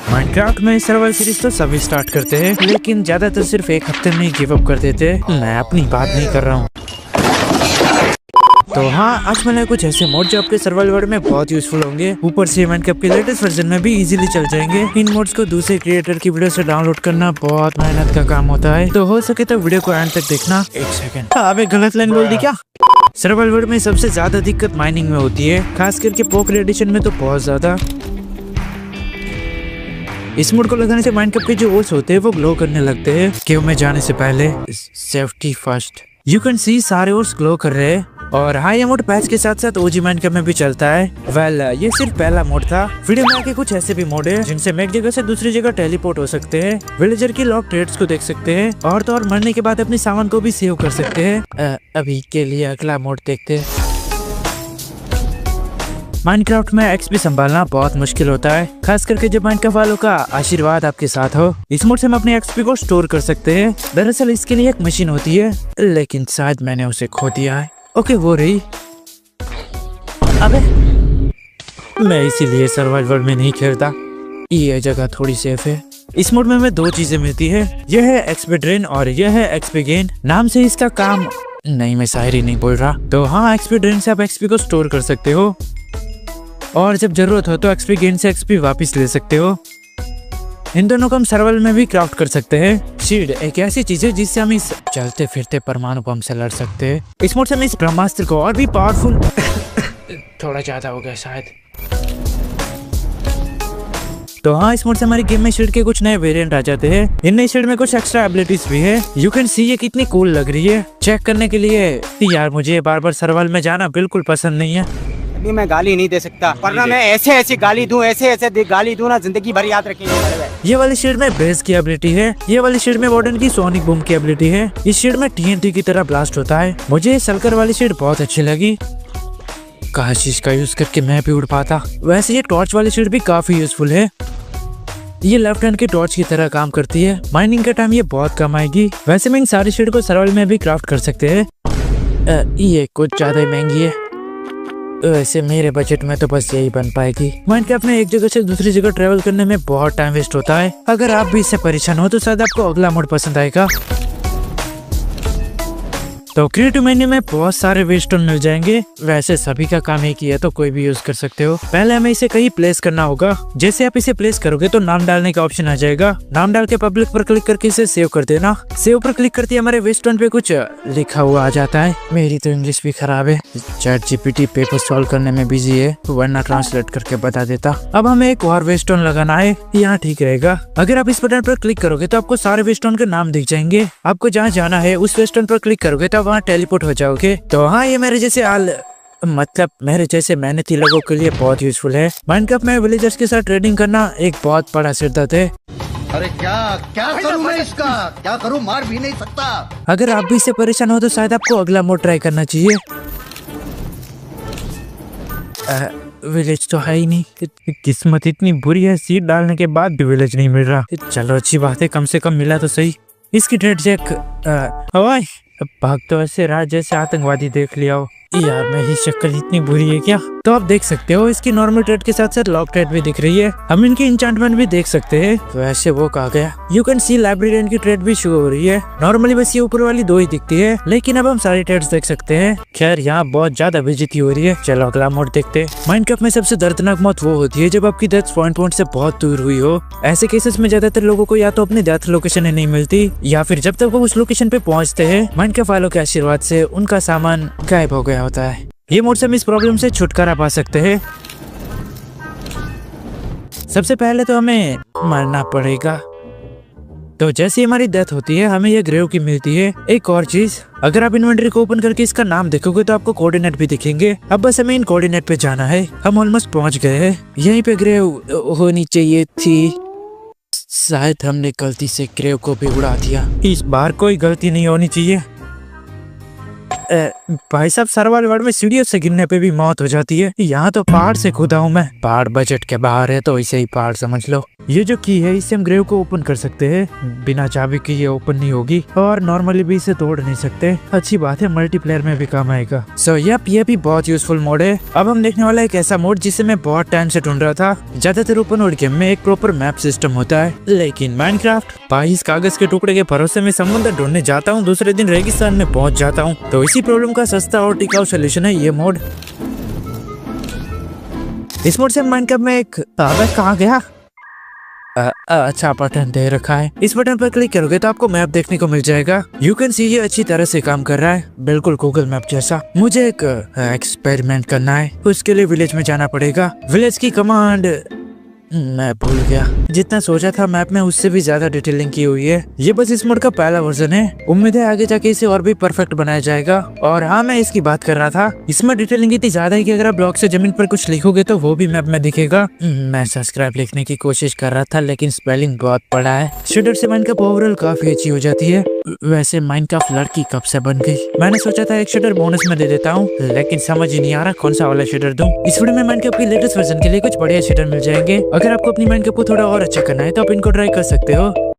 Minecraft में survival series तो सभी स्टार्ट करते हैं, लेकिन ज्यादातर सिर्फ एक हफ्ते में ही गिव अप कर देते हैं। मैं अपनी बात नहीं कर रहा हूँ। तो हाँ, आज मैंने कुछ ऐसे मोड जो आपके सर्वाइवल वर्ल्ड में बहुत यूजफुल होंगे। ऊपर से माइनक्राफ्ट के लेटेस्ट वर्जन में भी इजीली चल जाएंगे। इन मोड्स को दूसरे क्रिएटर की वीडियो से डाउनलोड करना बहुत मेहनत का काम होता है, तो हो सके तो वीडियो को एंड तक देखना। एक सेकंड, अबे गलत लाइन बोल दी क्या? सर्वाइवल वर्ल्ड में सबसे ज्यादा दिक्कत माइनिंग में होती है, खास करके पोकर एडिशन में तो बहुत ज्यादा। इस मोड को लगाने से माइनक्राफ्ट के जो वॉल्स होते हैं वो ग्लो करने लगते हैं। केव में जाने से पहले safety first. You can see सारे वॉल्स ग्लो कर रहे हैं। और हाँ, ये मोड पैच के साथ साथ ओजी माइनक्राफ्ट में भी चलता है। वेल, ये सिर्फ पहला मोड था। वीडियो में आके कुछ ऐसे भी मोड है जिनसे हम एक जगह से दूसरी जगह टेलीपोर्ट हो सकते हैं, विलेजर की लॉक ट्रेड्स को देख सकते हैं, और तो और मरने के बाद अपने सामान को भी सेव कर सकते हैं। अभी के लिए अगला मोड देखते हैं। माइनक्राफ्ट में एक्सपी संभालना बहुत मुश्किल होता है, खास करके जब माइनक्राफ्ट वालों का आशीर्वाद आपके साथ हो। इस मोड से हम अपने एक्सपी को स्टोर कर सकते हैं। दरअसल इसके लिए एक मशीन होती है, लेकिन शायद मैंने उसे खो दिया है। ओके, वो रही। अबे, मैं इसीलिए सर्वाइवल वर्ल्ड में नहीं खेलता। ये जगह थोड़ी सेफ है। इस मोड में हमें दो चीजें मिलती है, यह है एक्सपी ड्रेन और यह है एक्सपी गेन। नाम से इसका काम नहीं, मैं शायरी नहीं बोल रहा। तो हाँ, एक्सपी ड्रेन से आप एक्सपी को स्टोर कर सकते हो, और जब जरूरत हो तो एक्सपी गेन से एक्सपी वापस ले सकते हो। इन दोनों को हम सर्वाइवल में भी क्राफ्ट कर सकते हैं। शील्ड एक ऐसी चीज है जिससे हम इस चलते फिरते परमाणु बम से लड़ सकते हैं। इस मोड से हम इस ब्रह्मास्त्र को और भी पावरफुल थोड़ा ज्यादा हो गया शायद। तो हाँ, इस मोड से हमारी गेम में शील्ड के कुछ नए वेरिएंट आ जाते हैं। इन नई शील्ड में कुछ एक्स्ट्रा एबिलिटीज भी है। यू कैन सी ये कितनी कूल लग रही है। चेक करने के लिए यार, मुझे बार बार सर्वाइवल में जाना बिल्कुल पसंद नहीं है। अभी मैं गाली नहीं दे सकता, वरना मैं ऐसे गाली दूं, ऐसे गाली दूं ना, जिंदगी भर याद रखेंगे। ये वाली शील्ड में ब्रेस की एबिलिटी है। ये वाली शील्ड में वार्डन की सोनिक बूम की एबिलिटी है। इस शील्ड में टीएनटी की तरह ब्लास्ट होता है। मुझे सल्कर वाली शील्ड बहुत अच्छी लगी। काश इसका यूज करके मैं भी उड़ पाता। वैसे ये टॉर्च वाली शील्ड भी काफी यूजफुल है। ये लेफ्ट हैंड की टॉर्च की तरह काम करती है। माइनिंग का टाइम ये बहुत कम आएगी। वैसे मैं इन सारी शील्ड को सर्वाइवल में भी क्राफ्ट कर सकते हैं। ये कुछ ज्यादा ही महंगी है। वैसे मेरे बजट में तो बस यही बन पाएगी। माइनक्राफ्ट में एक जगह से दूसरी जगह ट्रेवल करने में बहुत टाइम वेस्ट होता है। अगर आप भी इससे परेशान हो तो शायद आपको अगला मोड पसंद आएगा। तो क्रिएटिव मेन्यू में बहुत सारे वेस्टोन मिल जाएंगे। वैसे सभी का काम एक ही है, तो कोई भी यूज कर सकते हो। पहले हमें इसे कहीं प्लेस करना होगा। जैसे आप इसे प्लेस करोगे तो नाम डालने का ऑप्शन आ जाएगा। नाम डाल के पब्लिक पर क्लिक करके इसे सेव कर देना। सेव पर क्लिक करते हमारे वेस्टोन पे कुछ लिखा हुआ आ जाता है। मेरी तो इंग्लिश भी खराब है। चैट जीपीटी पेपर सॉल्व करने में बिजी है, वरना ट्रांसलेट करके बता देता। अब हमें एक और वेस्टोन लगाना है, यहाँ ठीक रहेगा। अगर आप इस बटन पर क्लिक करोगे तो आपको सारे वेस्टोन के नाम दिख जाएंगे। आपको जहाँ जाना है उस वेस्टोन पर क्लिक करोगे तो वहाँ टेलीपोर्ट हो जाओगे। तो हाँ, ये मेरे जैसे मेहनती लोगों के लिए बहुत यूजफुल है। माइनक्राफ्ट में विलेजर्स के साथ ट्रेडिंग करना एक बहुत बड़ा सिरदर्द है। अरे क्या करूं मैं इसका? क्या करूं? मार भी नहीं सकता। अगर आप भी इससे परेशान हो तो शायद आपको अगला मोड ट्राई करना चाहिए। विलेज तो है ही नहीं। किस्मत इतनी बुरी है, सीड डालने के बाद भी विलेज नहीं मिल रहा। चलो अच्छी बात है, कम से कम मिला तो सही। इसकी ट्रेड चेक। हवाई भाग तो ऐसे रहा जैसे आतंकवादी देख लिया हो। यार, मेरी शक्ल इतनी बुरी है क्या? तो आप देख सकते हो इसकी नॉर्मल ट्रेड के साथ साथ लॉक ट्रेड भी दिख रही है। हम इनकी इंचांटमेंट भी देख सकते हैं। वैसे वो कहा गया। यू कैन सी लाइब्रेरियन की ट्रेड भी शो हो रही है। नॉर्मली बस ये ऊपर वाली दो ही दिखती है, लेकिन अब हम सारी ट्रेड्स देख सकते हैं। खैर, यहाँ बहुत ज्यादा बेइज्जती हो रही है। चलो अगला मोड देखते हैं। माइनक्राफ्ट में सबसे दर्दनाक मौत वो होती है जब आपकी डेथ पॉइंट से बहुत दूर हुई हो। ऐसे केसेस में ज्यादातर लोगों को या तो अपनी डेथ लोकेशन नहीं मिलती, या फिर जब तक वो उस लोकेशन पे पहुंचते हैं, माइनक्राफ्ट वालों के आशीर्वाद से उनका सामान गायब हो गया होता है। ये मोड से हम इस प्रॉब्लम से छुटकारा पा सकते हैं। सबसे पहले तो हमें मरना पड़ेगा। तो जैसे हमारी डेथ होती है, हमें ये ग्रेव की मिलती है। एक और चीज, अगर आप इन्वेंटरी को ओपन करके इसका नाम देखोगे तो आपको कोऑर्डिनेट भी दिखेंगे। अब बस हमें इन कोऑर्डिनेट पे जाना है। हम ऑलमोस्ट पहुंच गए हैं। यहीं पे ग्रेव होनी चाहिए थी। शायद हमने गलती से ग्रेव को भी उड़ा दिया। इस बार कोई गलती नहीं होनी चाहिए। भाई साहब सर्वाइवल वर्ल्ड में सीढ़ियों से गिरने पे भी मौत हो जाती है, यहाँ तो पहाड़ से खुदा हूँ मैं। पहाड़ बजट के बाहर है तो इसे ही पहाड़ समझ लो। ये जो की है इससे हम ग्रेव को ओपन कर सकते हैं, बिना चाबी के ये ओपन नहीं होगी और नॉर्मली भी इसे तोड़ नहीं सकते। अच्छी बात है, मल्टीप्लेयर में भी काम आएगा। सो यप, ये भी बहुत यूजफुल मोड है। अब हम देखने वाला एक ऐसा मोड जिसे मैं बहुत टाइम से ढूंढ रहा था। ज्यादातर ओपन वर्ल्ड गेम में एक प्रॉपर मैप सिस्टम होता है, लेकिन माइनक्राफ्ट 22 कागज के टुकड़े के भरोसे में समुद्र ढूंढने जाता हूँ, दूसरे दिन रेगिस्तान में पहुंच जाता हूँ। तो इसी प्रॉब्लम का सस्ता और टिकाऊ सोल्यूशन है ये मोड। इस मोड से माइनक्राफ्ट में एक कहाँ गया? अच्छा बटन दे रखा है, इस बटन पर क्लिक करोगे तो आपको मैप देखने को मिल जाएगा। यू कैन सी ये अच्छी तरह से काम कर रहा है, बिल्कुल गूगल मैप जैसा। मुझे एक एक्सपेरिमेंट करना है, उसके लिए विलेज में जाना पड़ेगा। विलेज की कमांड मैं भूल गया। जितना सोचा था मैप में उससे भी ज्यादा डिटेलिंग की हुई है। ये बस इस मोड का पहला वर्जन है, उम्मीद है आगे जाके इसे और भी परफेक्ट बनाया जाएगा। और हाँ, मैं इसकी बात कर रहा था, इसमें डिटेलिंग इतनी ज्यादा है कि अगर आप ब्लॉक से जमीन पर कुछ लिखोगे तो वो भी मैप में दिखेगा। मैं सब्सक्राइब लिखने की कोशिश कर रहा था लेकिन स्पेलिंग बहुत बड़ा है। शेडर से माइनक्राफ्ट ओवरऑल काफी अच्छी हो जाती है। वैसे माइनक्राफ्ट लड़की कब से बन गई? मैंने सोचा था एक शेडर बोनस में दे देता हूँ, लेकिन समझ ही नहीं आ रहा कौन सा वाला शेडर दूं। इस वीडियो में माइनक्राफ्ट के लेटेस्ट वर्जन के लिए कुछ बढ़िया शेडर मिल जाएंगे। अगर आपको अपनी माइनक्राफ्ट को थोड़ा और अच्छा करना है तो आप इनको ट्राई कर सकते हो।